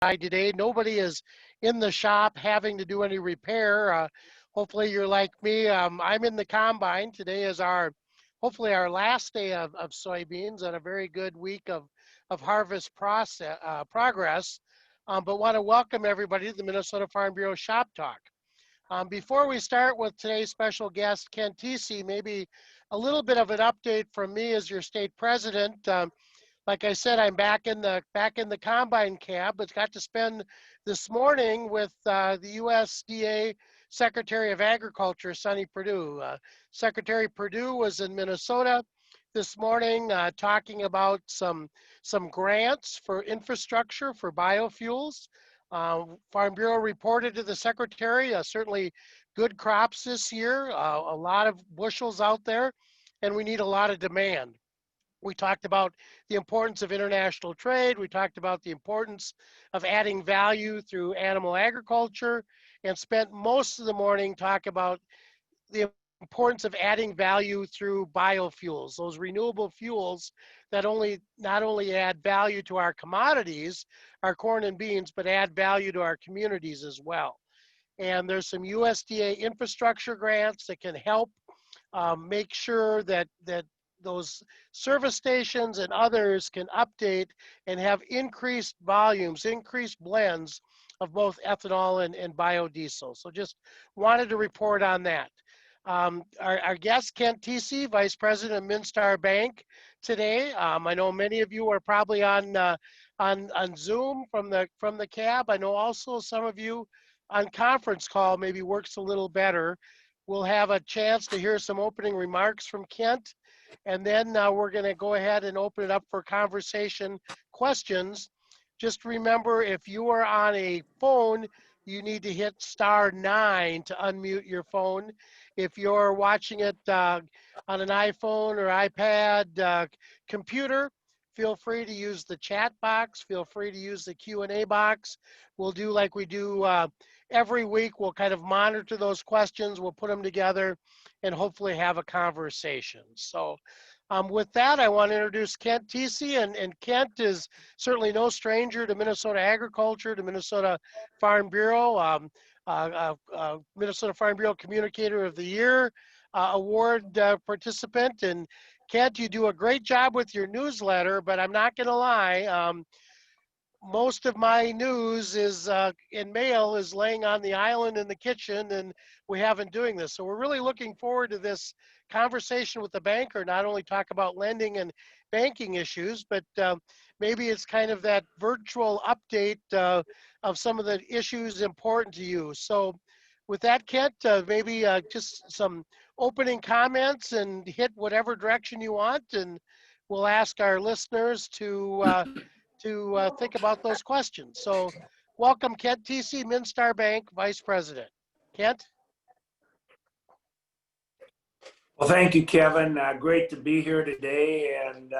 today. Nobody is in the shop having to do any repair. Hopefully you're like me. I'm in the combine. Today is hopefully our last day of soybeans and a very good week of harvest progress. But want to welcome everybody to the Minnesota Farm Bureau Shop Talk. Before we start with today's special guest, Ken Tesi, maybe a little bit of an update from me as your state president. Like I said, I'm back in the combine cab, but got to spend this morning with the USDA Secretary of Agriculture, Sonny Perdue. Secretary Perdue was in Minnesota this morning talking about some grants for infrastructure for biofuels. Farm Bureau reported to the Secretary certainly good crops this year, a lot of bushels out there, and we need a lot of demand. We talked about the importance of international trade. We talked about the importance of adding value through animal agriculture, and spent most of the morning talking about the importance of adding value through biofuels, those renewable fuels that not only add value to our commodities, our corn and beans, but add value to our communities as well. And there's some USDA infrastructure grants that can help make sure that those service stations and others can update and have increased volumes, increased blends of both ethanol and biodiesel. So just wanted to report on that. Our guest, Kent Tesi, Vice President of MinnStar Bank today. I know many of you are probably on Zoom from the cab. I know also some of you on conference call maybe works a little better. We'll have a chance to hear some opening remarks from Kent, and then we're going to go ahead and open it up for conversation questions. Just remember, if you are on a phone, you need to hit *9 to unmute your phone. If you're watching it on an iPhone or iPad computer, feel free to use the chat box. Feel free to use the Q&A box. We'll do like we do every week. We'll kind of monitor those questions. We'll put them together and hopefully have a conversation. So with that, I want to introduce Kent Tesi, and Kent is certainly no stranger to Minnesota agriculture, to Minnesota Farm Bureau, Minnesota Farm Bureau Communicator of the Year award participant. And Kent, you do a great job with your newsletter, but I'm not going to lie. Most of my news is in mail is laying on the island in the kitchen, and we haven't doing this. So we're really looking forward to this conversation with the banker, not only talk about lending and banking issues, but maybe it's kind of that virtual update of some of the issues important to you. So with that, Kent, maybe just some opening comments and hit whatever direction you want, and we'll ask our listeners to think about those questions. So welcome, Kent Tesi, MinnStar Bank Vice President. Kent? Well, thank you, Kevin. Great to be here today. And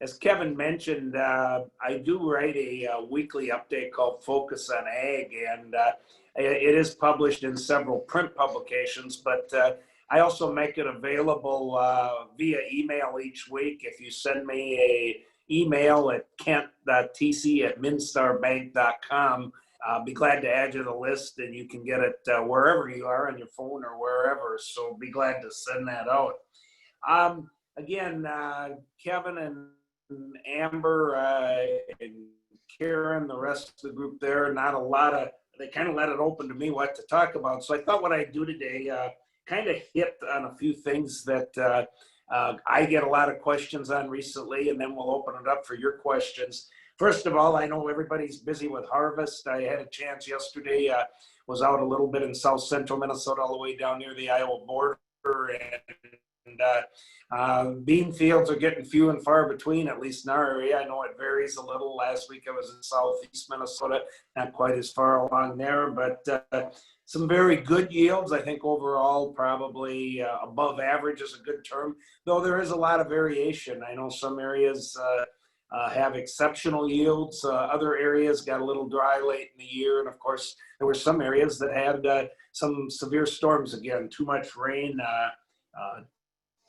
as Kevin mentioned, I do write a weekly update called Focus on Ag, and it is published in several print publications, but I also make it available via email each week. If you send me a email at kent.tc@minnstarbank.com. I'll be glad to add you to the list, and you can get it wherever you are on your phone or wherever. So be glad to send that out. Again, Kevin and Amber and Karen, the rest of the group there, they kind of let it open to me what to talk about. So I thought what I'd do today, kind of hit on a few things that I get a lot of questions on recently, and then we'll open it up for your questions. First of all, I know everybody's busy with harvest. I had a chance yesterday, was out a little bit in south central Minnesota, all the way down near the Iowa border, and bean fields are getting few and far between, at least in our area. I know it varies a little. Last week I was in southeast Minnesota, not quite as far along there, but some very good yields. I think overall probably above average is a good term, though there is a lot of variation. I know some areas have exceptional yields. Other areas got a little dry late in the year. And of course, there were some areas that had some severe storms again, too much rain,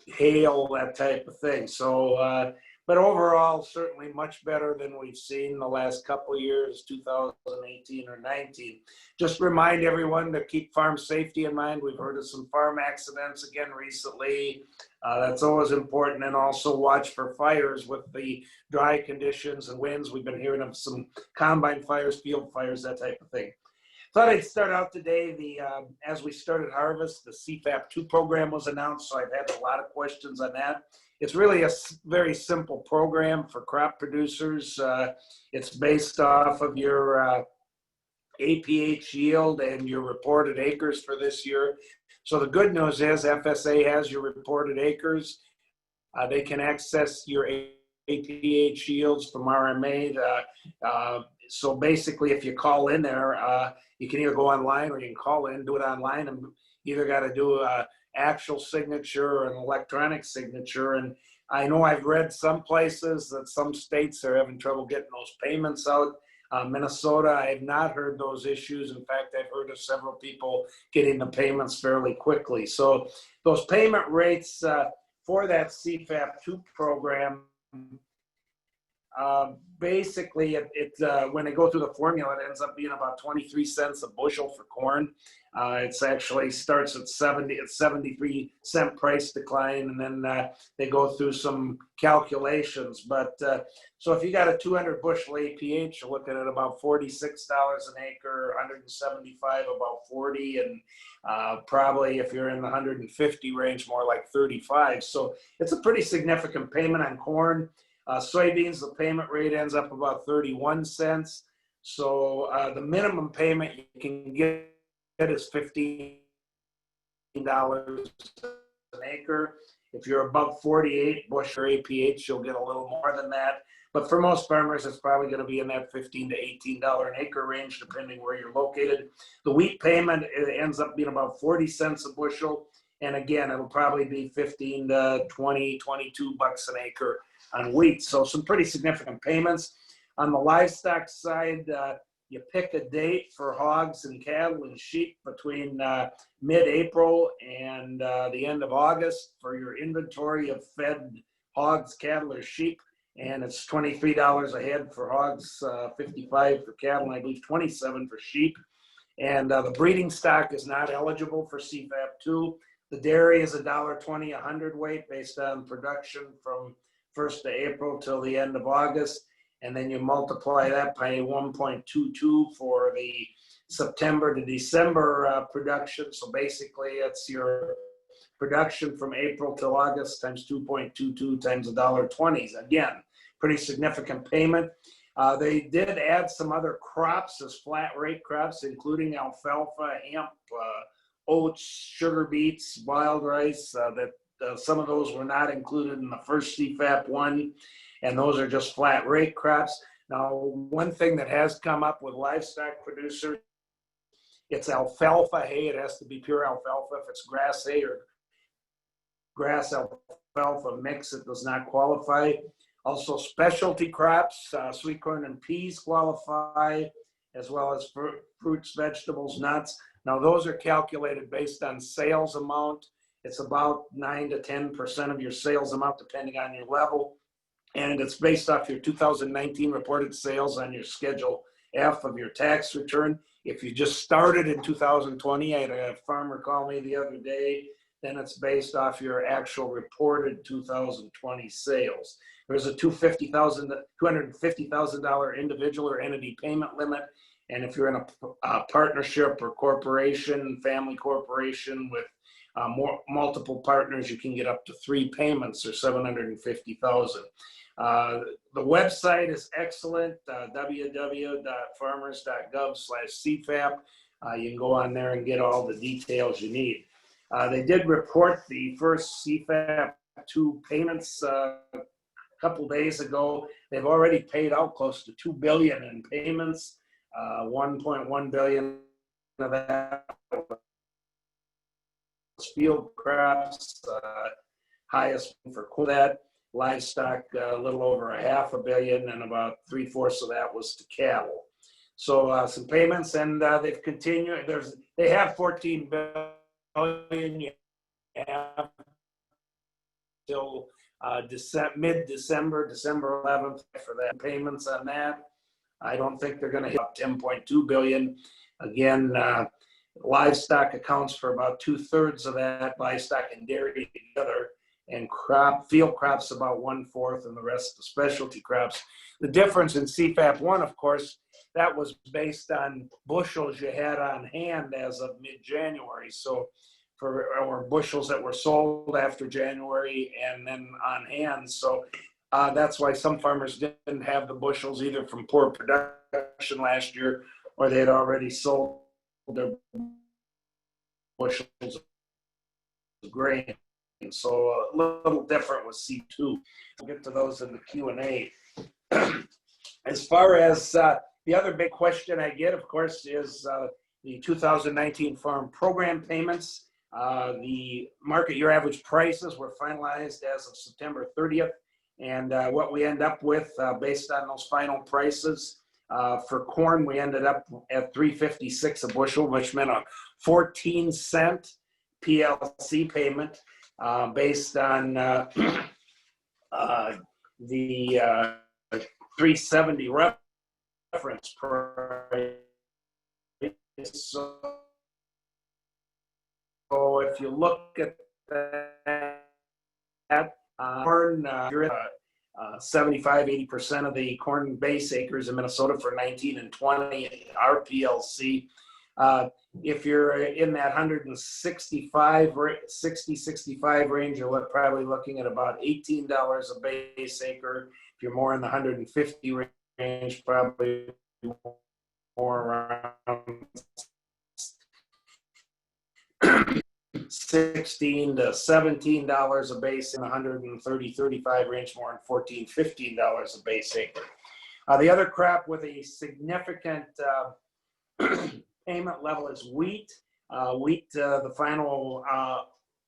hail, that type of thing. So but overall, certainly much better than we've seen the last couple of years, 2018 or 19. Just remind everyone to keep farm safety in mind. We've heard of some farm accidents again recently. That's always important, and also watch for fires with the dry conditions and winds. We've been hearing of some combine fires, field fires, that type of thing. Thought I'd start out today. As we started harvest, the CFAP 2 program was announced, so I've had a lot of questions on that. It's really a very simple program for crop producers. It's based off of your APH yield and your reported acres for this year. So the good news is FSA has your reported acres. They can access your APH yields from RMA. So basically, if you call in there, you can either go online or you can call in, do it online, and either got to do an actual signature or an electronic signature. And I know I've read some places that some states are having trouble getting those payments out. Minnesota, I have not heard those issues. In fact, I've heard of several people getting the payments fairly quickly. So those payment rates for that CFAP 2 program, basically, when they go through the formula, it ends up being about 23 cents a bushel for corn. It's actually starts at 73-cent price decline, and then they go through some calculations. But so if you got a 200 bushel APH, you're looking at about $46 an acre, 175 about 40, and probably if you're in the 150 range, more like 35. So it's a pretty significant payment on corn. Soybeans, the payment rate ends up about 31 cents. So the minimum payment you can get is $15 an acre. If you're above 48 bushel APH, you'll get a little more than that. But for most farmers, it's probably going to be in that $15 to $18 an acre range, depending where you're located. The wheat payment, it ends up being about 40 cents a bushel. And again, it'll probably be 15 to 20, 22 bucks an acre on wheat. So some pretty significant payments. On the livestock side, you pick a date for hogs and cattle and sheep between mid-April and the end of August for your inventory of fed hogs, cattle, or sheep. And it's $23 a head for hogs, $55 for cattle, and I believe $27 for sheep. And the breeding stock is not eligible for CFAP 2. The dairy is $1.20 a hundredweight based on production from 1st of April till the end of August. And then you multiply that by 1.22 for the September to December production. So basically it's your production from April till August times 2.22 times $1.20. Again, pretty significant payment. They did add some other crops as flat rate crops, including alfalfa, hemp, oats, sugar beets, wild rice. Some of those were not included in the first CFAP 1, and those are just flat rate crops. Now, one thing that has come up with livestock producers, it's alfalfa hay. It has to be pure alfalfa. If it's grass hay or grass alfalfa mix, it does not qualify. Also, specialty crops, sweet corn and peas qualify, as well as fruits, vegetables, nuts. Now, those are calculated based on sales amount. It's about 9 to 10% of your sales amount, depending on your level. And it's based off your 2019 reported sales on your Schedule F of your tax return. If you just started in 2020, I had a farmer call me the other day, then it's based off your actual reported 2020 sales. There's a $250,000 individual or entity payment limit. And if you're in a partnership or corporation, family corporation with multiple partners, you can get up to 3 payments or $750,000. The website is excellent, www.farmers.gov/CFAP. You can go on there and get all the details you need. They did report the first CFAP 2 payments a couple days ago. They've already paid out close to $2 billion in payments, $1.1 billion of that field crops, highest for that. Livestock, a little over $500 million, and about 3/4 of that was to cattle. So some payments, and they've continued. They have $14 billion. You have till mid-December, December 11th for that payments on that. I don't think they're going to hit 10.2 billion. Again, livestock accounts for about 2/3 of that, livestock and dairy together, and field crops about 1/4, and the rest the specialty crops. The difference in CFAP 1, of course, that was based on bushels you had on hand as of mid-January. So or bushels that were sold after January and then on hand. So that's why some farmers didn't have the bushels either from poor production last year, or they had already sold their bushels of grain. So a little different with C2. We'll get to those in the Q&A. As far as the other big question I get, of course, is the 2019 farm program payments. The market year average prices were finalized as of September 30th. And what we end up with based on those final prices for corn, we ended up at $3.56 a bushel, which meant a 14-cent PLC payment based on the 370 reference price. So if you look at that, corn, you're at 75-80% of the corn base acres in Minnesota for 19 and 20 RPLC. If you're in that 60-65 range, you're probably looking at about $18 a base acre. If you're more in the 150 range, probably more around $16 to $17 a base, in the 130-35 range, more in $14-15 a base acre. The other crop with a significant payment level is wheat. The final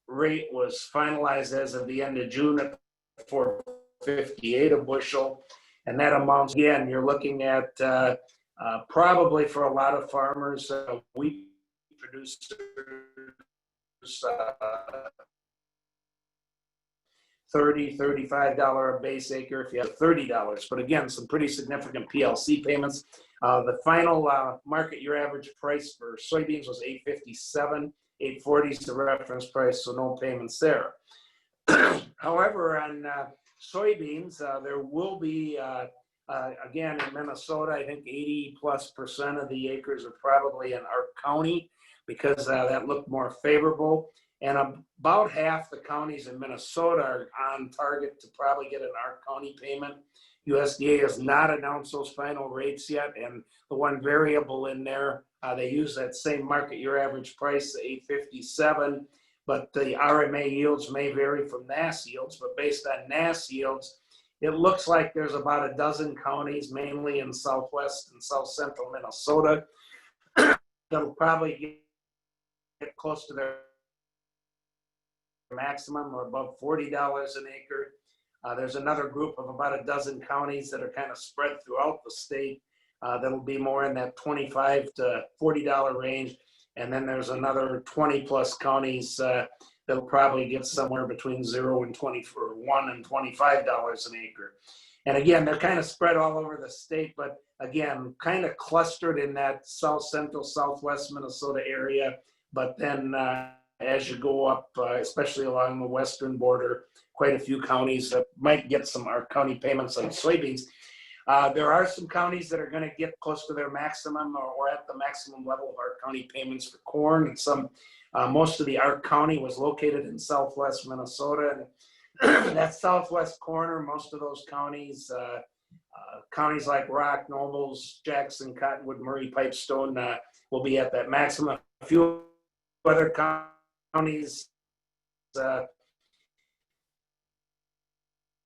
rate was finalized as of the end of June at $4.58 a bushel, and that amounts, again, you're looking at probably for a lot of farmers, wheat producers, $30-35 a base acre if you have $30. But again, some pretty significant PLC payments. The final market year average price for soybeans was $8.57. $8.40 is the reference price, so no payments there. However, on soybeans, there will be, again, in Minnesota, I think 80+% of the acres are probably in Ark County, because that looked more favorable. And about half the counties in Minnesota are on target to probably get an Ark County payment. USDA has not announced those final rates yet. And the one variable in there, they use that same market year average price, $8.57, but the RMA yields may vary from NASS yields. But based on NASS yields, it looks like there's about a dozen counties, mainly in southwest and south central Minnesota, that'll probably get close to their maximum or above $40 an acre. There's another group of about a dozen counties that are kind of spread throughout the state that'll be more in that $25 to $40 range. And then there's another 20+ counties that'll probably get somewhere between 0 and 20 for $1 and $25 an acre. And again, they're kind of spread all over the state, but again, kind of clustered in that south central, southwest Minnesota area. But then as you go up, especially along the western border, quite a few counties that might get some Ark County payments on soybeans. There are some counties that are going to get close to their maximum or at the maximum level of Ark County payments for corn. And some, most of the Ark County was located in southwest Minnesota. And that southwest corner, most of those counties, counties like Rock, Nobles, Jackson, Cottonwood, Murray, Pipestone will be at that maximum. A few other counties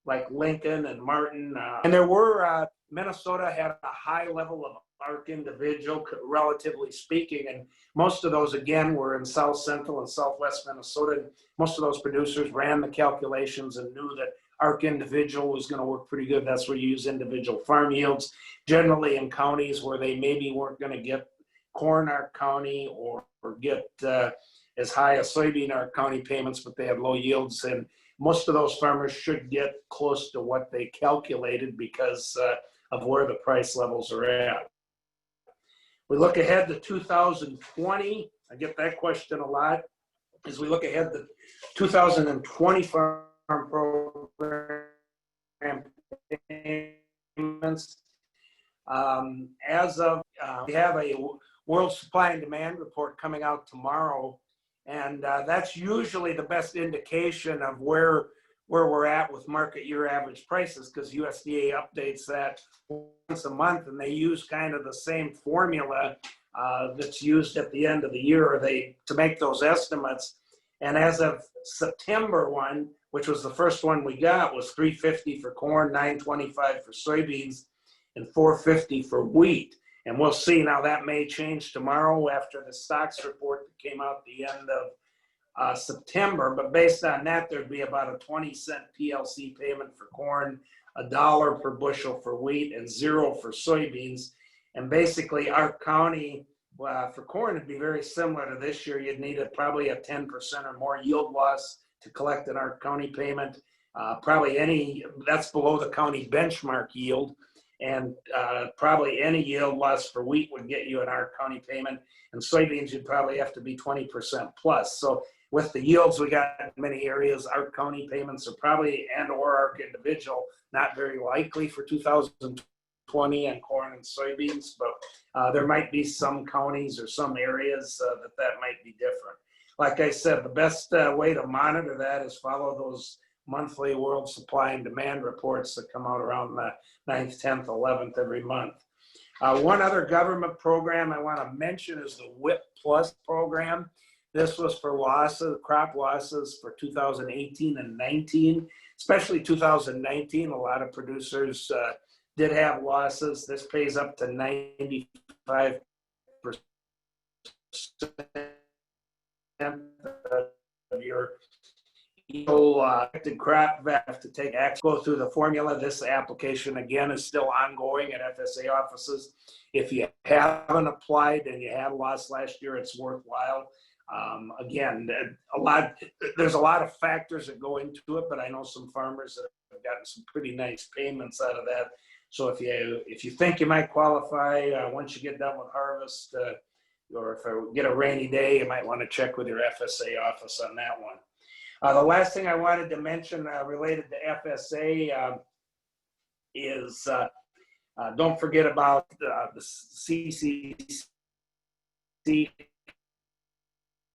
like Lincoln and Martin. And there were, Minnesota had a high level of Ark individual, relatively speaking, and most of those, again, were in south central and southwest Minnesota. Most of those producers ran the calculations and knew that Ark individual was going to work pretty good. That's where you use individual farm yields, generally in counties where they maybe weren't going to get corn Ark County or get as high as soybean Ark County payments, but they had low yields. And most of those farmers should get close to what they calculated because of where the price levels are at. We look ahead to 2020. I get that question a lot. As we look ahead to 2020 farm program payments, we have a world supply and demand report coming out tomorrow, and that's usually the best indication of where we're at with market year average prices, because USDA updates that once a month, and they use kind of the same formula that's used at the end of the year to make those estimates. And as of September 1, which was the first one we got, was $3.50 for corn, $9.25 for soybeans, and $4.50 for wheat. And we'll see. Now that may change tomorrow after the stocks report that came out at the end of September. But based on that, there'd be about a 20-cent PLC payment for corn, $1 per bushel for wheat, and 0 for soybeans. And basically, our county for corn would be very similar to this year. You'd need probably a 10% or more yield loss to collect an Arc County payment. That's below the county benchmark yield. And probably any yield loss for wheat would get you an Arc County payment. And soybeans, you'd probably have to be 20% plus. So with the yields we got in many areas, Arc County payments are probably, and/or Arc individual, not very likely for 2020 on corn and soybeans. But there might be some counties or some areas that might be different. Like I said, the best way to monitor that is follow those monthly world supply and demand reports that come out around the 9th, 10th, 11th every month. One other government program I want to mention is the WHIP Plus program. This was for crop losses for 2018 and 19, especially 2019. A lot of producers did have losses. This pays up to 95% of your affected crop have to take action, go through the formula. This application again is still ongoing at FSA offices. If you haven't applied and you had a loss last year, it's worthwhile. Again, there's a lot of factors that go into it, but I know some farmers that have gotten some pretty nice payments out of that. So if you think you might qualify once you get done with harvest, or if you get a rainy day, you might want to check with your FSA office on that one. The last thing I wanted to mention related to FSA is don't forget about the CCC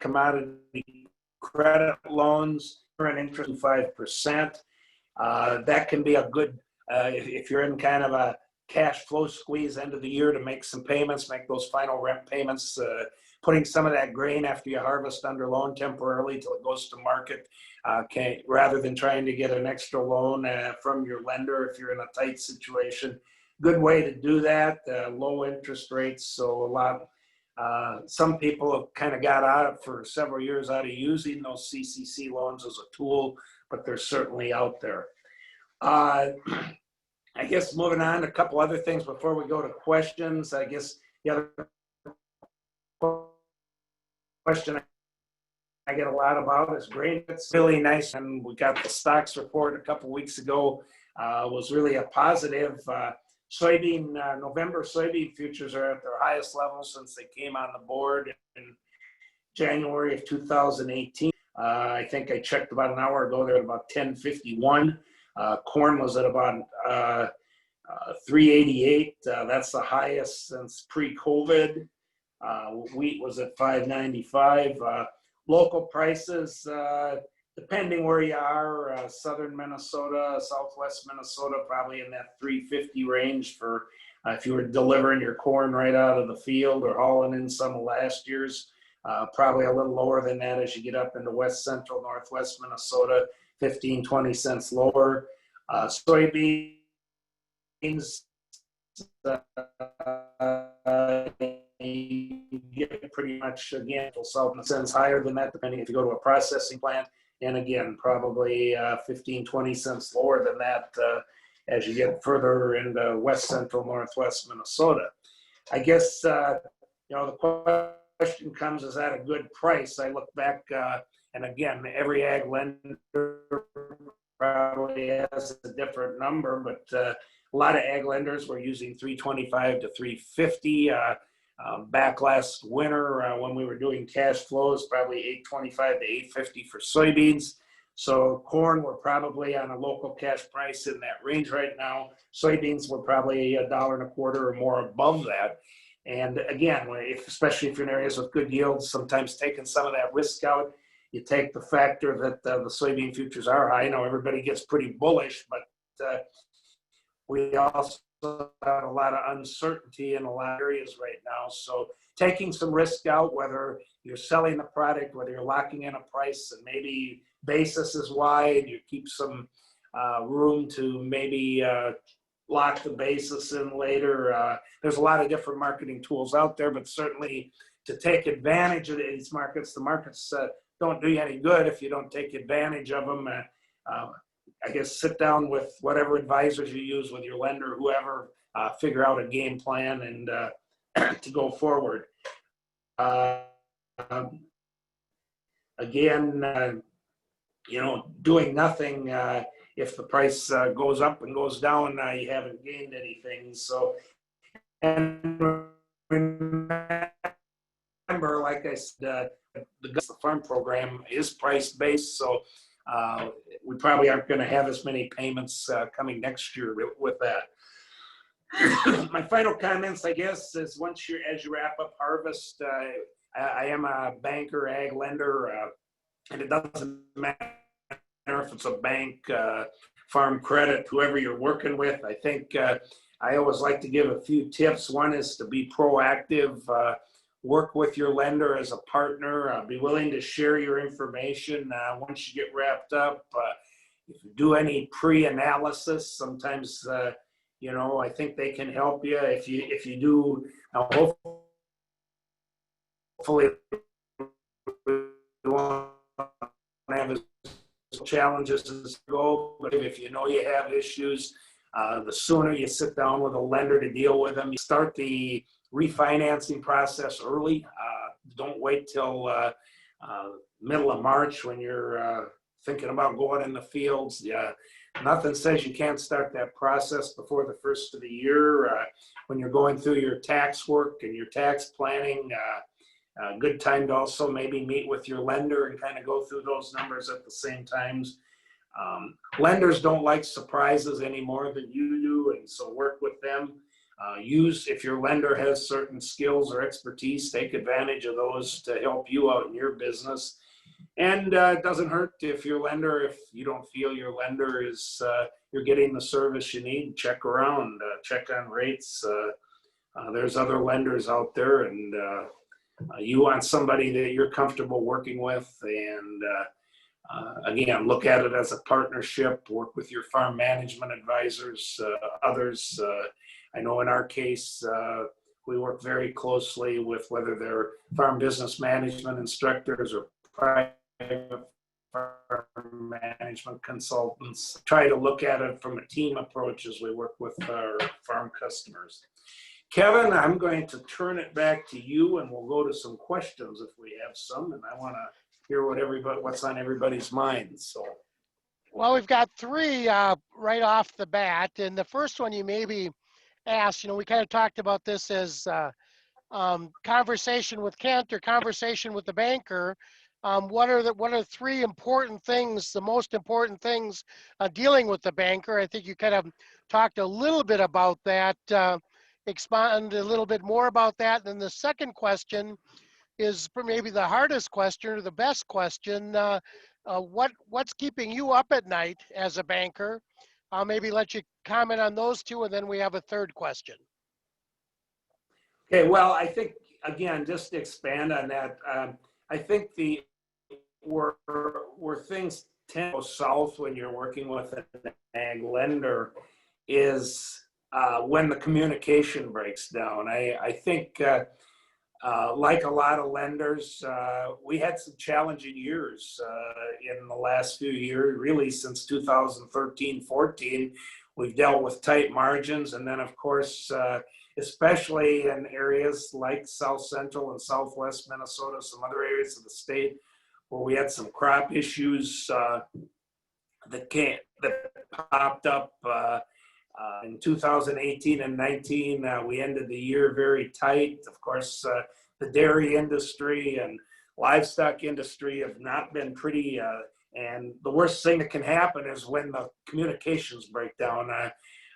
commodity credit loans for an interest of 5%. That can be a good, if you're in kind of a cash flow squeeze end of the year to make some payments, make those final rent payments, putting some of that grain after you harvest under loan temporarily till it goes to market, rather than trying to get an extra loan from your lender if you're in a tight situation. Good way to do that, low interest rates. So some people have kind of got out for several years out of using those CCC loans as a tool, but they're certainly out there. I guess moving on, a couple other things before we go to questions. I guess the other question I get a lot about is grain. It's really nice, and we got the stocks report a couple weeks ago. Was really a positive. November soybean futures are at their highest level since they came on the board in January of 2018. I think I checked about an hour ago. They're at about 10.51. Corn was at about 388. That's the highest since pre-COVID. Wheat was at 595. Local prices, depending where you are, southern Minnesota, southwest Minnesota, probably in that 350 range for if you were delivering your corn right out of the field or hauling in some of last year's. Probably a little lower than that as you get up into west central, northwest Minnesota, 15, 20 cents lower. Soybeans, you get pretty much, again, 7 cents higher than that, depending if you go to a processing plant. And again, probably 15, 20 cents lower than that as you get further into west central, northwest Minnesota. I guess, the question comes, is that a good price? I look back And again, every ag lender probably has a different number, but a lot of ag lenders were using 325 to 350. Back last winter when we were doing cash flows, probably 825 to 850 for soybeans. So corn, we're probably on a local cash price in that range right now. Soybeans were probably $1.25 or more above that. And again, especially if you're in areas with good yields, sometimes taking some of that risk out, you take the factor that the soybean futures are high. I know everybody gets pretty bullish, but we also have a lot of uncertainty in a lot of areas right now. So taking some risk out, whether you're selling the product, whether you're locking in a price and maybe basis is wide, you keep some room to maybe lock the basis in later. There's a lot of different marketing tools out there, but certainly to take advantage of these markets, the markets don't do you any good if you don't take advantage of them. I guess sit down with whatever advisors you use with your lender, whoever, figure out a game plan and to go forward. Again, doing nothing, if the price goes up and goes down, you haven't gained anything. So, and remember, like I said, the farm program is price based, so we probably aren't going to have as many payments coming next year with that. My final comments, I guess, is as you wrap up harvest, I am a banker, ag lender, and it doesn't matter if it's a bank, farm credit, whoever you're working with. I think I always like to give a few tips. One is to be proactive. Work with your lender as a partner, be willing to share your information once you get wrapped up. If you do any pre-analysis, sometimes, I think they can help you. If you do, hopefully you won't have as challenges as go, but if you know you have issues, the sooner you sit down with a lender to deal with them, you start the refinancing process early. Don't wait till middle of March when you're thinking about going in the fields. Nothing says you can't start that process before the first of the year. When you're going through your tax work and your tax planning, good time to also maybe meet with your lender and kind of go through those numbers at the same times. Lenders don't like surprises any more than you do, and so work with them. If your lender has certain skills or expertise, take advantage of those to help you out in your business. And it doesn't hurt if you don't feel your lender is, you're getting the service you need, check around, check on rates. There's other lenders out there, and you want somebody that you're comfortable working with. And again, look at it as a partnership, work with your farm management advisors, others. I know in our case, we work very closely with whether they're farm business management instructors or private farm management consultants. Try to look at it from a team approach as we work with our farm customers. Kevin, I'm going to turn it back to you, and we'll go to some questions if we have some. And I want to hear what's on everybody's minds. So, well, we've got three right off the bat, and the first one you maybe asked. We kind of talked about this as conversation with Kent or conversation with the banker. What are three important things, the most important things dealing with the banker? I think you kind of talked a little bit about that. Expand a little bit more about that. And then the second question is maybe the hardest question or the best question. What's keeping you up at night as a banker? I'll maybe let you comment on those two, and then we have a third question. Okay, well, I think, again, just to expand on that, I think where things tend to go south when you're working with an ag lender is when the communication breaks down. I think, like a lot of lenders, we had some challenging years in the last few years, really since 2013-14. We've dealt with tight margins, and then, of course, especially in areas like South Central and Southwest Minnesota, some other areas of the state, where we had some crop issues that popped up in 2018 and 19. We ended the year very tight. Of course, the dairy industry and livestock industry have not been pretty. And the worst thing that can happen is when the communications break down.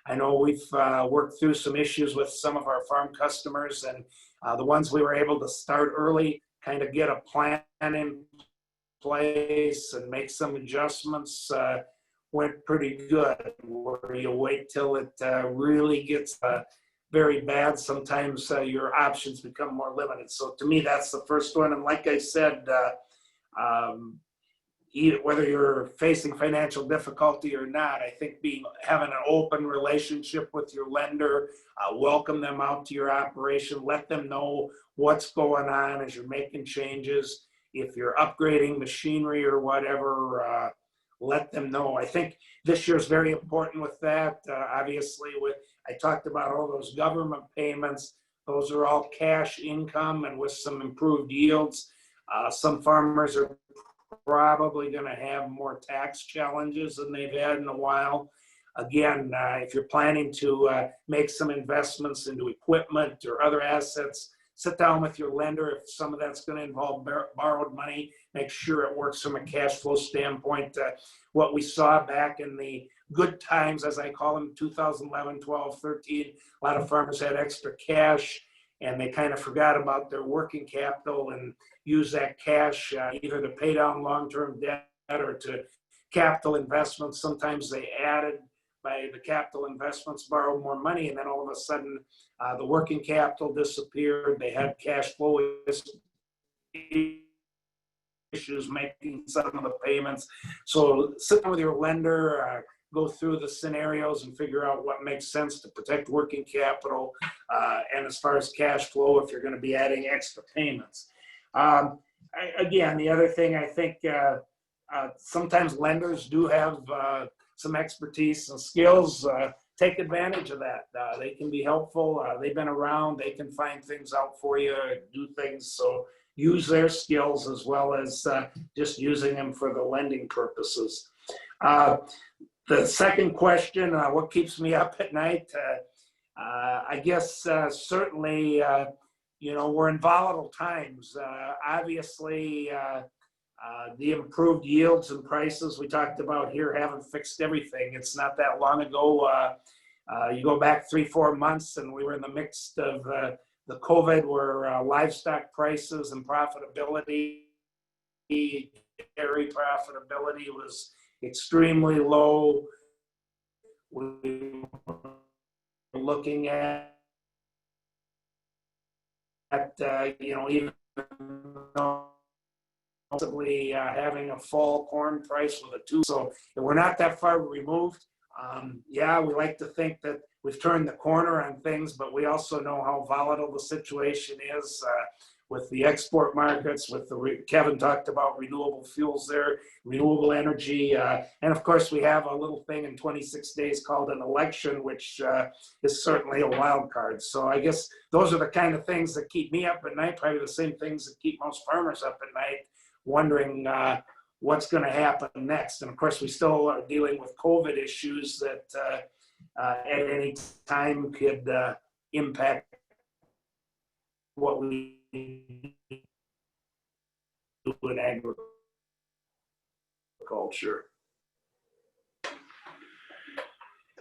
I know we've worked through some issues with some of our farm customers, and the ones we were able to start early, kind of get a plan in place and make some adjustments, went pretty good. Where you wait till it really gets very bad, sometimes your options become more limited. So to me, that's the first one. And like I said, whether you're facing financial difficulty or not, I think having an open relationship with your lender, welcome them out to your operation, let them know what's going on as you're making changes. If you're upgrading machinery or whatever, let them know. I think this year is very important with that. Obviously, I talked about all those government payments. Those are all cash income, and with some improved yields, some farmers are probably going to have more tax challenges than they've had in a while. Again, if you're planning to make some investments into equipment or other assets, sit down with your lender. If some of that's going to involve borrowed money, make sure it works from a cash flow standpoint. What we saw back in the good times, as I call them, 2011, 12, 13, a lot of farmers had extra cash and they kind of forgot about their working capital and used that cash either to pay down long-term debt or to capital investments. Sometimes they added by the capital investments, borrow more money, and then all of a sudden the working capital disappeared. They had cash flow issues making some of the payments. So sit down with your lender, go through the scenarios and figure out what makes sense to protect working capital. And as far as cash flow, if you're going to be adding extra payments. Again, the other thing I think sometimes lenders do have some expertise and skills. Take advantage of that. They can be helpful. They've been around. They can find things out for you, do things. So use their skills as well as just using them for the lending purposes. The second question, what keeps me up at night? I guess certainly, we're in volatile times. Obviously, the improved yields and prices we talked about here haven't fixed everything. It's not that long ago. You go back 3-4 months and we were in the midst of the COVID where livestock prices and profitability, dairy profitability was extremely low. We were looking at even though possibly having a fall corn price with a 2. So we're not that far removed. Yeah, we like to think that we've turned the corner on things, but we also know how volatile the situation is with the export markets, with Kevin talked about renewable fuels there, renewable energy. And of course, we have a little thing in 26 days called an election, which is certainly a wild card. So I guess those are the kind of things that keep me up at night, probably the same things that keep most farmers up at night, wondering what's going to happen next. And of course, we still are dealing with COVID issues that at any time could impact what we do in agriculture.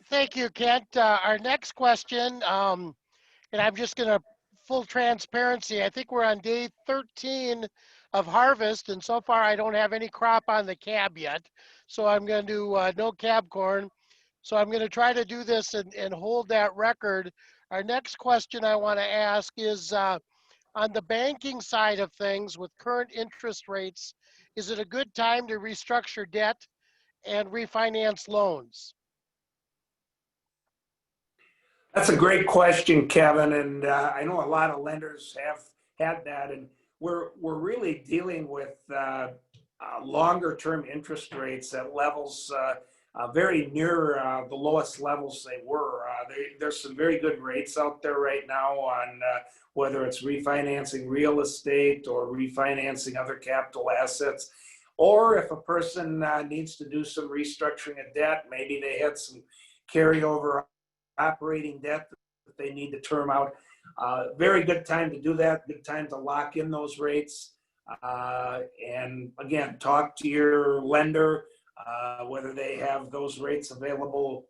Thank you, Kent. Our next question, and I'm just going to full transparency. I think we're on day 13 of harvest, and so far I don't have any crop on the cab yet. So I'm going to do no cab corn. So I'm going to try to do this and hold that record. Our next question I want to ask is on the banking side of things with current interest rates, is it a good time to restructure debt and refinance loans? That's a great question, Kevin. And I know a lot of lenders have had that. And we're really dealing with longer term interest rates at levels very near the lowest levels they were. There's some very good rates out there right now on whether it's refinancing real estate or refinancing other capital assets. Or if a person needs to do some restructuring of debt, maybe they had some carryover operating debt that they need to term out. Very good time to do that, good time to lock in those rates. And again, talk to your lender, whether they have those rates available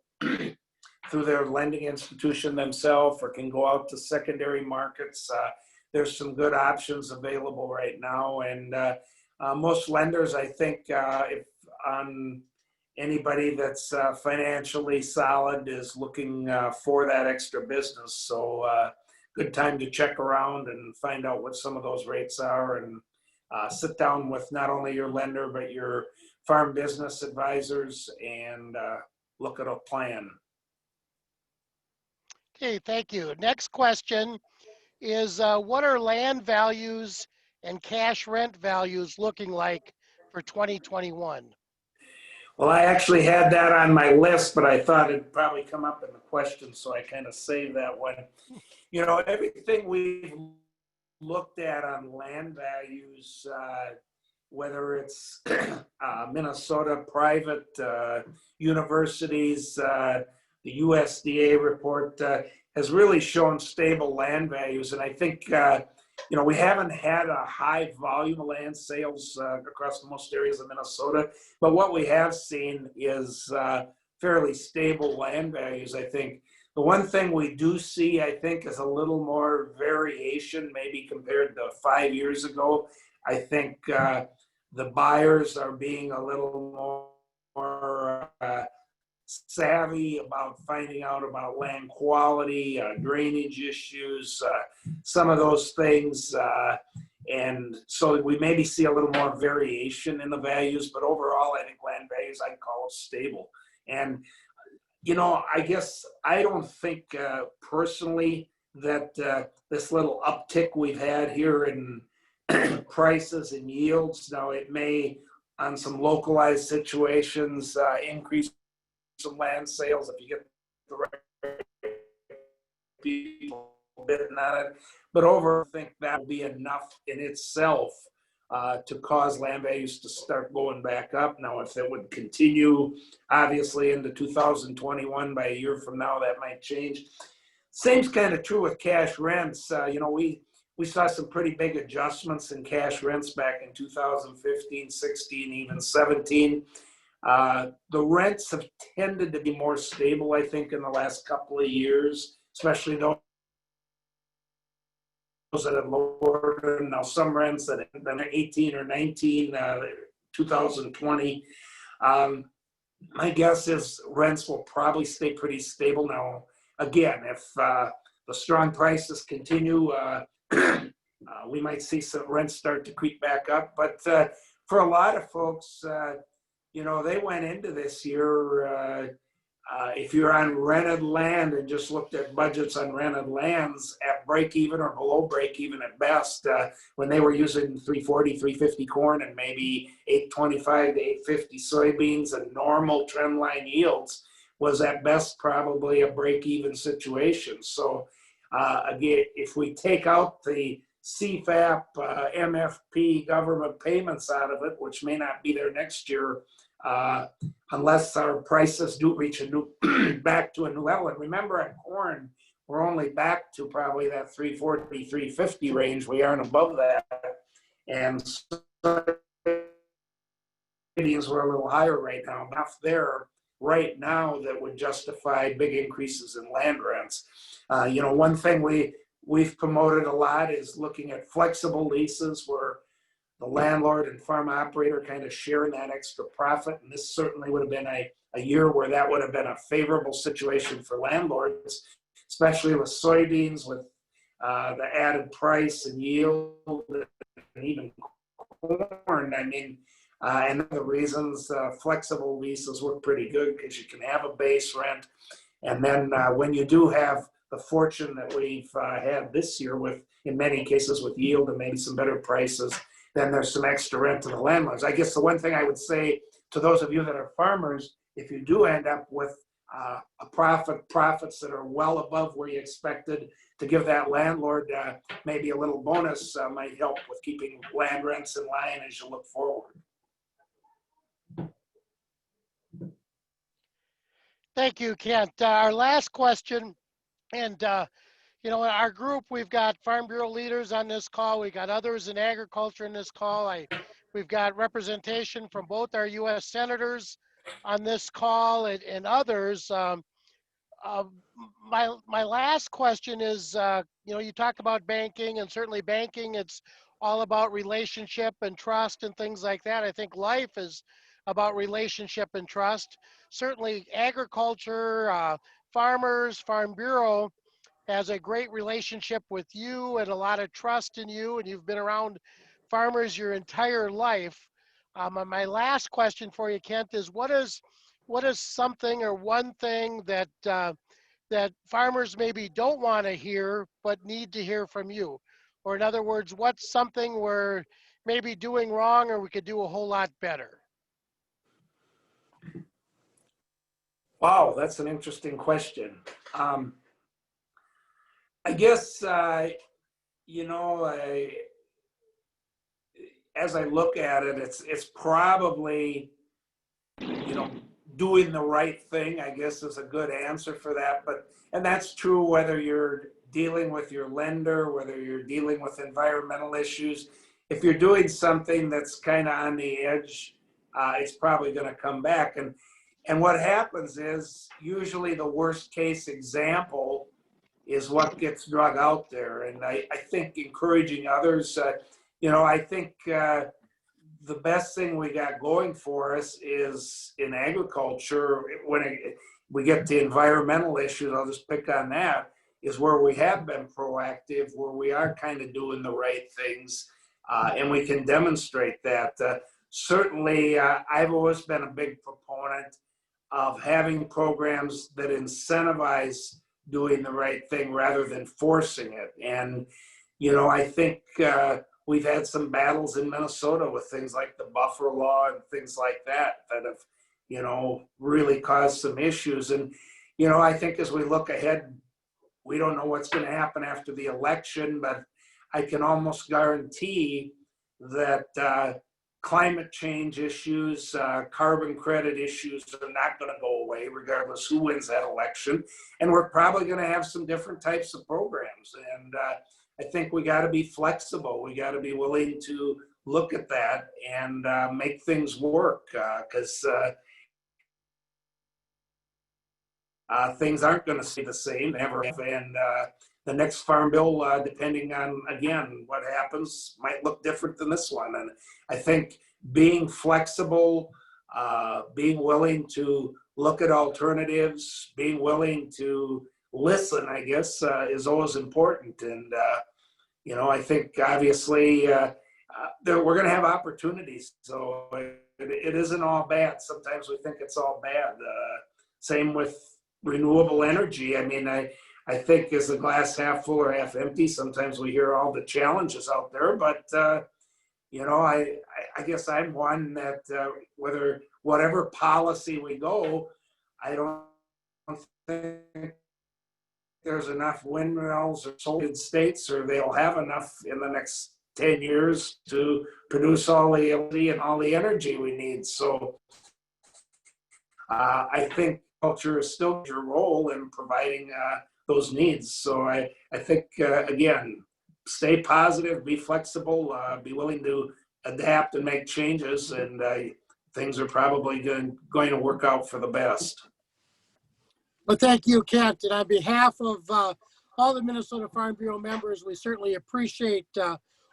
through their lending institution themselves or can go out to secondary markets. There's some good options available right now. And most lenders, I think, if on anybody that's financially solid is looking for that extra business. So good time to check around and find out what some of those rates are, and sit down with not only your lender, but your farm business advisors and look at a plan. Okay, thank you. Next question is what are land values and cash rent values looking like for 2021? Well, I actually had that on my list, but I thought it'd probably come up in the question, so I kind of saved that one. You know, everything we've looked at on land values, whether it's Minnesota private universities, the USDA report has really shown stable land values. And I think, you know, we haven't had a high volume of land sales across most areas of Minnesota, but what we have seen is fairly stable land values, I think. The one thing we do see, I think, is a little more variation, maybe compared to 5 years ago. I think the buyers are being a little more savvy about finding out about land quality, drainage issues, some of those things. And so we maybe see a little more variation in the values, but overall, I think land values, I'd call it stable. And you know, I guess I don't think personally that this little uptick we've had here in prices and yields, now it may, on some localized situations, increase some land sales if you get the right people bidding on it. But overall, I think that will be enough in itself to cause land values to start going back up. Now, if it would continue, obviously, into 2021, by a year from now, that might change. Same's kind of true with cash rents. You know, we saw some pretty big adjustments in cash rents back in 2015, 16, even 17. The rents have tended to be more stable, I think, in the last couple of years, especially those that have lowered. Now some rents that have been 18 or 19, 2020. My guess is rents will probably stay pretty stable. Now, again, if the strong prices continue, we might see some rents start to creep back up. But for a lot of folks, you know, they went into this year, if you're on rented land and just looked at budgets on rented lands at break even or below break even at best, when they were using 340, 350 corn and maybe 825 to 850 soybeans and normal trend line yields, was at best probably a break even situation. So again, if we take out the CFAP, MFP government payments out of it, which may not be there next year, unless our prices do reach a new back to a new level. And remember, on corn, we're only back to probably that 340, 350 range. We aren't above that. And soybeans were a little higher right now. Enough there right now that would justify big increases in land rents. You know, one thing we've promoted a lot is looking at flexible leases where the landlord and farm operator kind of sharing that extra profit. And this certainly would have been a year where that would have been a favorable situation for landlords, especially with soybeans, with the added price and yield, and even corn. I mean, and the reasons flexible leases work pretty good because you can have a base rent. And then when you do have the fortune that we've had this year with, in many cases, with yield and maybe some better prices, then there's some extra rent to the landlords. I guess the one thing I would say to those of you that are farmers if you do end up with profits that are well above where you expected, to give that landlord maybe a little bonus might help with keeping land rents in line as you look forward. Thank you, Kent. Our last question, and you know, in our group, we've got Farm Bureau leaders on this call. We got others in agriculture in this call. We've got representation from both our U.S. senators on this call and others. Uh, my last question is, you know, you talk about banking, and certainly banking, it's all about relationship and trust and things like that. I think life is about relationship and trust. Certainly agriculture, farmers, Farm Bureau has a great relationship with you and a lot of trust in you, and you've been around farmers your entire life. And my last question for you, Kent, is what is something or one thing that that farmers maybe don't want to hear but need to hear from you? Or in other words, what's something we're maybe doing wrong or we could do a whole lot better? Wow, that's an interesting question. I guess, you know, as I look at it, it's probably, you know, doing the right thing, I guess, is a good answer for that. But, and that's true whether you're dealing with your lender, whether you're dealing with environmental issues. If you're doing something that's kind of on the edge, it's probably going to come back. And what happens is usually the worst case example is what gets drug out there. And I think encouraging others, you know, I think the best thing we got going for us is in agriculture, we get to environmental issues, I'll just pick on that, is where we have been proactive, where we are kind of doing the right things, and we can demonstrate that. Certainly, I've always been a big proponent of having programs that incentivize doing the right thing rather than forcing it. And, you know, I think we've had some battles in Minnesota with things like the buffer law and things like that that have, you know, really caused some issues. And, you know, I think as we look ahead, we don't know what's going to happen after the election, but I can almost guarantee that climate change issues, carbon credit issues are not going to go away regardless who wins that election. And we're probably going to have some different types of programs. And I think we got to be flexible. We got to be willing to look at that and make things work because things aren't going to stay the same ever. And the next farm bill, depending on, again, what happens, might look different than this one. And I think being flexible, being willing to look at alternatives, being willing to listen, I guess, is always important. And, you know, I think obviously we're going to have opportunities. So it isn't all bad. Sometimes we think it's all bad. Same with renewable energy. I mean, I think is the glass half full or half empty? Sometimes we hear all the challenges out there, but you know, I guess I'm one that whatever policy we go, I don't think there's enough windmills or solar states, or they'll have enough in the next 10 years to produce all the electricity and all the energy we need. So I think culture is still your role in providing those needs. So I think, again, stay positive, be flexible, be willing to adapt and make changes, and things are probably going to work out for the best. Well, thank you, Kent. And on behalf of all the Minnesota Farm Bureau members, we certainly appreciate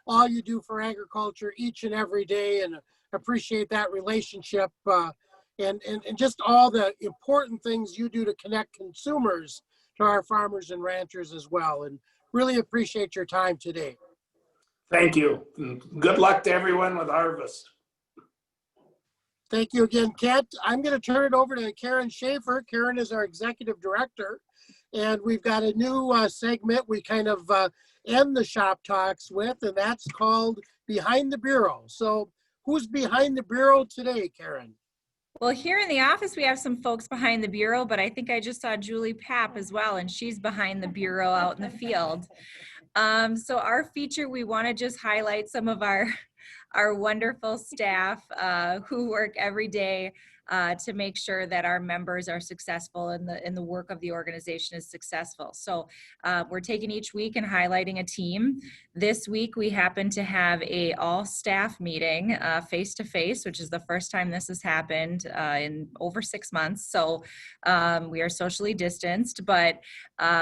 all you do for agriculture each and every day, and appreciate that relationship and just all the important things you do to connect consumers to our farmers and ranchers as well. And really appreciate your time today. Thank you. Good luck to everyone with harvest. Thank you again, Kent. I'm going to turn it over to Karen Schaefer. Karen is our executive director, and we've got a new segment we kind of end the shop talks with, and that's called Behind the Bureau. So who's behind the bureau today, Karen? Well, here in the office, we have some folks behind the bureau, but I think I just saw Julie Papp as well, and she's behind the bureau out in the field. So our feature, we want to just highlight some of our wonderful staff who work every day to make sure that our members are successful and the work of the organization is successful. So we're taking each week and highlighting a team. This week we happen to have a all staff meeting face to face, which is the first time this has happened in over 6 months. So we are socially distanced, but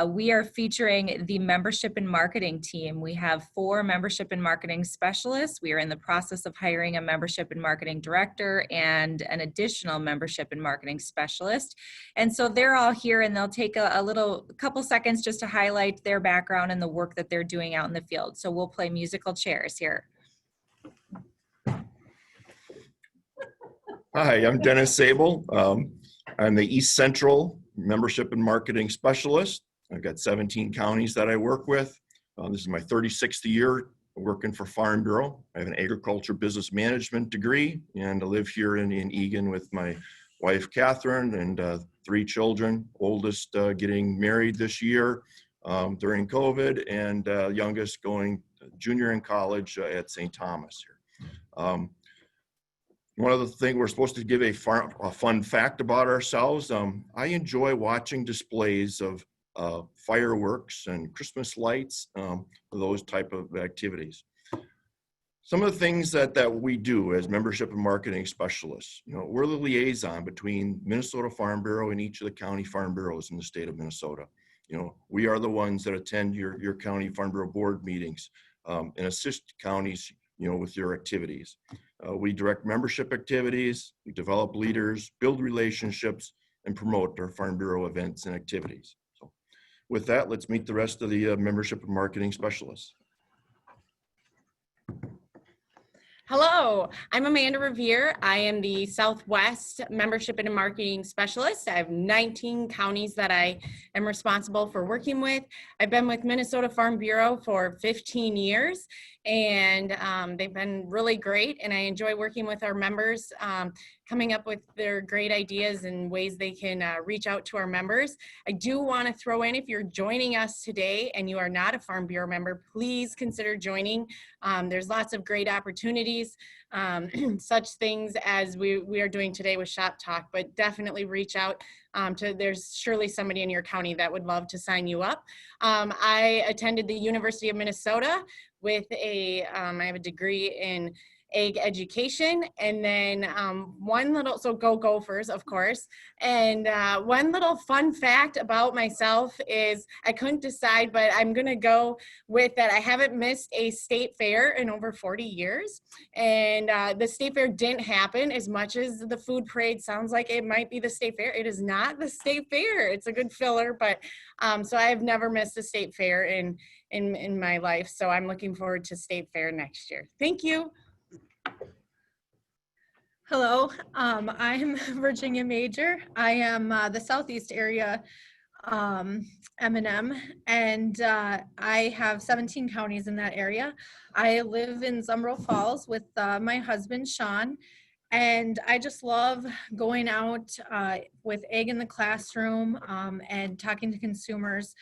we are featuring the membership and marketing team. We have 4 membership and marketing specialists. We are in the process of hiring a membership and marketing director and an additional membership and marketing specialist. And so they're all here, and they'll take a couple seconds just to highlight their background and the work that they're doing out in the field. So we'll play musical chairs here. Hi, I'm Dennis Sable. I'm the East Central Membership and Marketing Specialist. I've got 17 counties that I work with. This is my 36th year working for Farm Bureau. I have an agriculture business management degree, and I live here in Eagan with my wife, Catherine, and 3 children, oldest getting married this year during COVID, and youngest going junior in college at St. Thomas here. One of the things we're supposed to give a fun fact about ourselves. I enjoy watching displays of fireworks and Christmas lights, those type of activities. Some of the things that we do as membership and marketing specialists, we're the liaison between Minnesota Farm Bureau and each of the county farm bureaus in the state of Minnesota. We are the ones that attend your county farm bureau board meetings and assist counties, with your activities. We direct membership activities, we develop leaders, build relationships, and promote our Farm Bureau events and activities. So with that, let's meet the rest of the membership and marketing specialists. Hello, I'm Amanda Revere. I am the Southwest Membership and Marketing Specialist. I have 19 counties that I am responsible for working with. I've been with Minnesota Farm Bureau for 15 years, and they've been really great, and I enjoy working with our members, coming up with their great ideas and ways they can reach out to our members. I do want to throw in, if you're joining us today and you are not a Farm Bureau member, please consider joining. There's lots of great opportunities, such things as we are doing today with Shop Talk, but definitely reach out there's surely somebody in your county that would love to sign you up. I attended the University of Minnesota with I have a degree in ag education, and then so go Gophers, of course. And one little fun fact about myself is I couldn't decide, but I'm gonna go with that. I haven't missed a state fair in over 40 years. And the state fair didn't happen. As much as the food parade sounds like it might be the state fair, it is not the state fair. It's a good filler, but so I have never missed a state fair in my life. So I'm looking forward to state fair next year. Thank you. Hello, I'm Virginia Major. I am the Southeast area M&M, and I have 17 counties in that area. I live in Zumbro Falls with my husband, Sean, and I just love going out with Egg in the Classroom and talking to consumers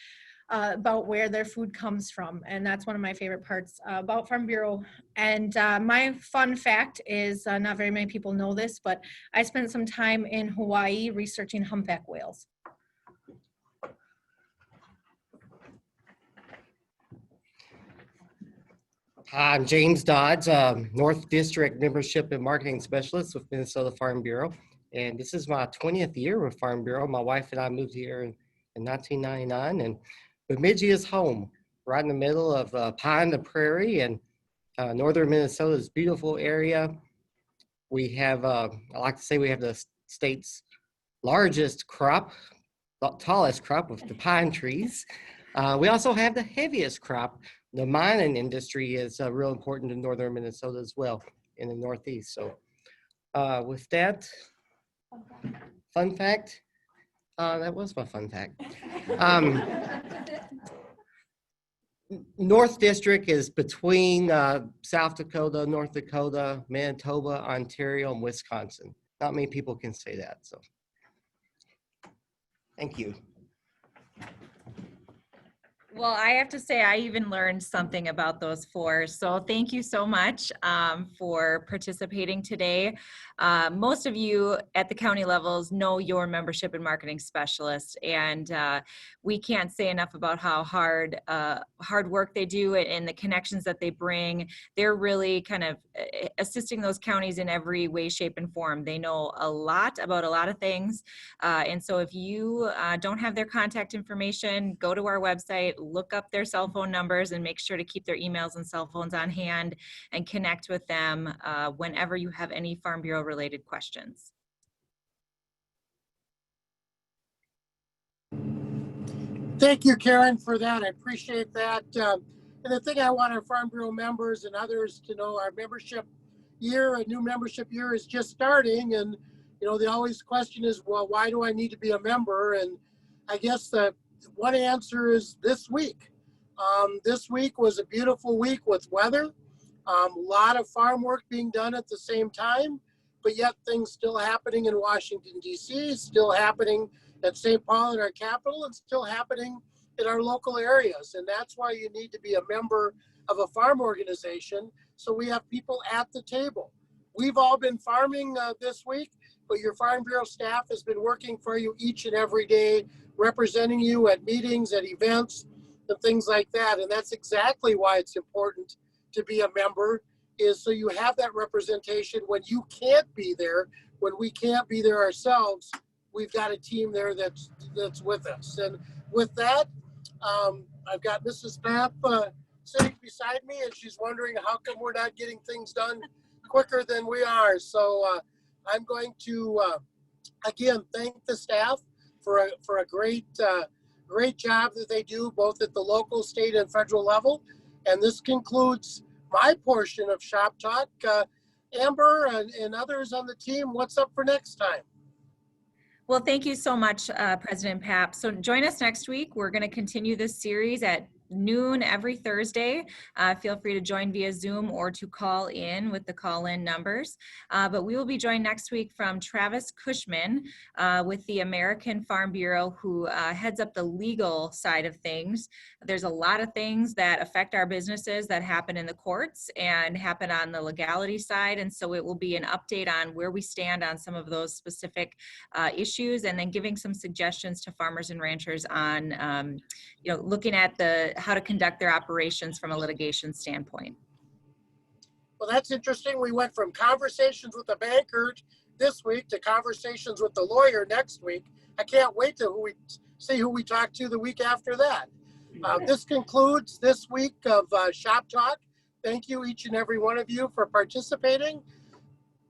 about where their food comes from. And that's one of my favorite parts about Farm Bureau. And my fun fact is, not very many people know this, but I spent some time in Hawaii researching humpback whales. I'm James Dodds, North District Membership and Marketing Specialist with Minnesota Farm Bureau. And this is my 20th year with Farm Bureau. My wife and I moved here in 1999, and Bemidji is home, right in the middle of Pine to Prairie, and northern Minnesota's beautiful area. We have, I like to say, we have the state's largest crop, the tallest crop of the pine trees. We also have the heaviest crop. The mining industry is real important in northern Minnesota as well, in the Northeast. So with that, fun fact, that was my fun fact. North District is between South Dakota, North Dakota, Manitoba, Ontario, and Wisconsin. not many people can say that. So thank you. Well, I have to say, I even learned something about those four. So thank you so much for participating today. Most of you at the county levels know your membership and marketing specialist, and we can't say enough about how hard work they do and the connections that they bring. They're really kind of assisting those counties in every way, shape, and form. They know a lot about a lot of things. And so if you don't have their contact information, go to our website, look up their cell phone numbers, and make sure to keep their emails and cell phones on hand and connect with them whenever you have any Farm Bureau related questions. Thank you, Karen, for that. I appreciate that. And the thing I want our Farm Bureau members and others to know, our membership year, a new membership year is just starting. And, you know, the always question is, well, why do I need to be a member? And I guess the one answer is this week. This week was a beautiful week with weather. A lot of farm work being done at the same time, but yet things still happening in Washington, D.C., still happening at St. Paul in our capital, and still happening in our local areas. And that's why you need to be a member of a farm organization, so we have people at the table. We've all been farming this week, but your Farm Bureau staff has been working for you each and every day, representing you at meetings, at events, and things like that. And that's exactly why it's important to be a member, is so you have that representation when you can't be there, when we can't be there ourselves. We've got a team there that's with us. And with that, I've got Mrs. Papp sitting beside me, and she's wondering how come we're not getting things done quicker than we are. So I'm going to again thank the staff for a great job that they do both at the local, state, and federal level. And this concludes my portion of Shop Talk. Amber and others on the team, what's up for next time? Well, thank you so much, President Papp. So join us next week. We're going to continue this series at noon every Thursday. Feel free to join via Zoom or to call in with the call-in numbers. But we will be joined next week from Travis Cushman with the American Farm Bureau, who heads up the legal side of things. There's a lot of things that affect our businesses that happen in the courts and happen on the legality side. And so it will be an update on where we stand on some of those specific issues, and then giving some suggestions to farmers and ranchers on looking at how to conduct their operations from a litigation standpoint. Well, that's interesting. We went from conversations with the banker this week to conversations with the lawyer next week. I can't wait to see who we talk to the week after that. This concludes this week of Shop Talk. Thank you, each and every one of you, for participating.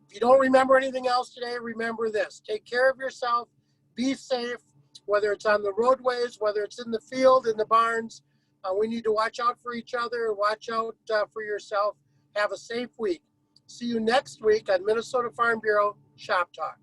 If you don't remember anything else today, remember this. Take care of yourself. Be safe, whether it's on the roadways, whether it's in the field, in the barns. We need to watch out for each other, watch out for yourself. Have a safe week. See you next week on Minnesota Farm Bureau Shop Talk.